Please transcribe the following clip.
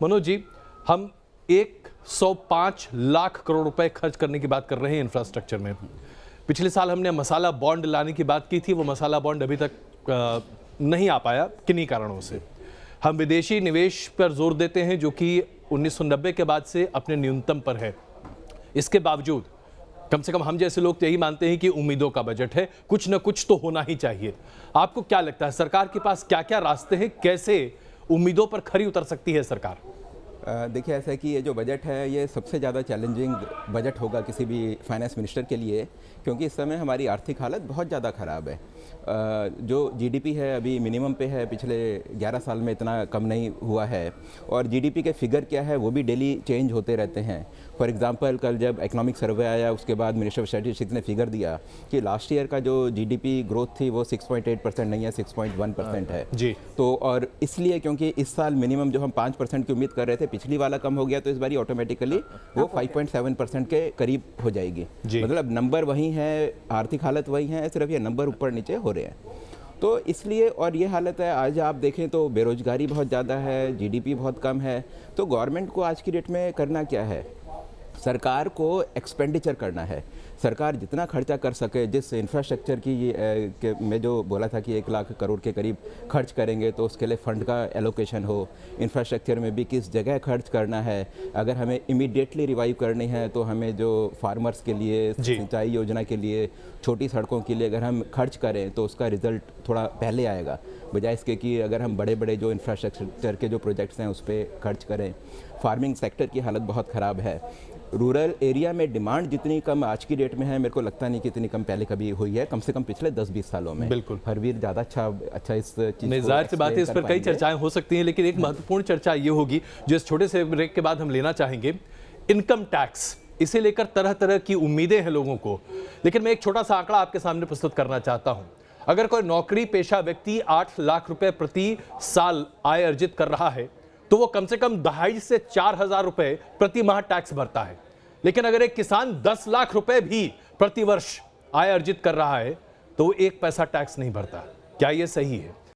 मनोज जी, हम 105 लाख करोड़ रुपए खर्च करने की बात कर रहे हैं इंफ्रास्ट्रक्चर में। पिछले साल हमने मसाला बॉन्ड लाने की बात की थी, वो मसाला बॉन्ड अभी तक नहीं आ पाया किन्हीं कारणों से। हम विदेशी निवेश पर जोर देते हैं जो कि 1990 के बाद से अपने न्यूनतम पर है। इसके बावजूद कम से कम हम जैसे लोग तो यही मानते हैं कि उम्मीदों का बजट है, कुछ न कुछ तो होना ही चाहिए। आपको क्या लगता है सरकार के पास क्या क्या रास्ते हैं, कैसे उम्मीदों पर खरी उतर सकती है सरकार? देखिए, ऐसा है कि ये जो बजट है ये सबसे ज़्यादा चैलेंजिंग बजट होगा किसी भी फाइनेंस मिनिस्टर के लिए, क्योंकि इस समय हमारी आर्थिक हालत बहुत ज़्यादा ख़राब है। जो जीडीपी है अभी मिनिमम पे है, पिछले 11 साल में इतना कम नहीं हुआ है, और जीडीपी के फिगर क्या है वो भी डेली चेंज होते रहते हैं। फॉर एग्जांपल, कल जब इकोनॉमिक सर्वे आया उसके बाद मिनिस्टर ऑफ स्टैटिस्टिक्स ने फिगर दिया कि लास्ट ईयर का जो जीडीपी ग्रोथ थी वो 6.8% नहीं है, 6.1% है जी। तो और इसलिए क्योंकि इस साल मिनिमम जो हम 5% की उम्मीद कर रहे थे, पिछली वाला कम हो गया, तो इस बारी ऑटोमेटिकली वो 5.7% के करीब हो जाएगी। मतलब नंबर वही है, आर्थिक हालत वही है, सिर्फ ये नंबर ऊपर नीचे हो रहे हैं। तो इसलिए, और ये हालत है, आज आप देखें तो बेरोजगारी बहुत ज़्यादा है, जीडीपी बहुत कम है। तो गवर्नमेंट को आज की डेट में करना क्या है? सरकार को एक्सपेंडिचर करना है। सरकार जितना खर्चा कर सके, जिस इंफ्रास्ट्रक्चर की मैं जो बोला था कि 1 लाख करोड़ के करीब खर्च करेंगे, तो उसके लिए फ़ंड का एलोकेशन हो। इंफ्रास्ट्रक्चर में भी किस जगह खर्च करना है। अगर हमें इमीडिएटली रिवाइव करनी है तो हमें जो फार्मर्स के लिए, सिंचाई योजना के लिए, छोटी सड़कों के लिए अगर हम खर्च करें तो उसका रिज़ल्ट थोड़ा पहले आएगा, बजाय इसके कि अगर हम बड़े बड़े जो इंफ्रास्ट्रक्चर के जो प्रोजेक्ट्स हैं उस पर खर्च करें। फार्मिंग सेक्टर की हालत बहुत ख़राब है। रूरल एरिया में डिमांड जितनी कम आज की डेट में है, मेरे को लगता नहीं कि इतनी कम पहले कभी हुई है, कम से कम पिछले 10-20 सालों में। बिल्कुल। हरवीर ज़्यादा अच्छा इस चीज़ नहीं, जाहिर सी बात है, इस पर कई चर्चाएं हो सकती हैं, लेकिन एक महत्वपूर्ण चर्चा ये होगी जो इस छोटे से ब्रेक के बाद हम लेना चाहेंगे, इनकम टैक्स। इसे लेकर तरह तरह की उम्मीदें हैं लोगों को, लेकिन मैं एक छोटा सा आंकड़ा आपके सामने प्रस्तुत करना चाहता हूं। अगर कोई नौकरी पेशा व्यक्ति 8 लाख रुपए प्रति साल आय अर्जित कर रहा है तो वो कम से कम 2,500 से 4,000 रुपए प्रति माह टैक्स भरता है। लेकिन अगर एक किसान 10 लाख रुपए भी प्रति वर्ष आय अर्जित कर रहा है तो वो 1 पैसा टैक्स नहीं भरता। क्या ये सही है?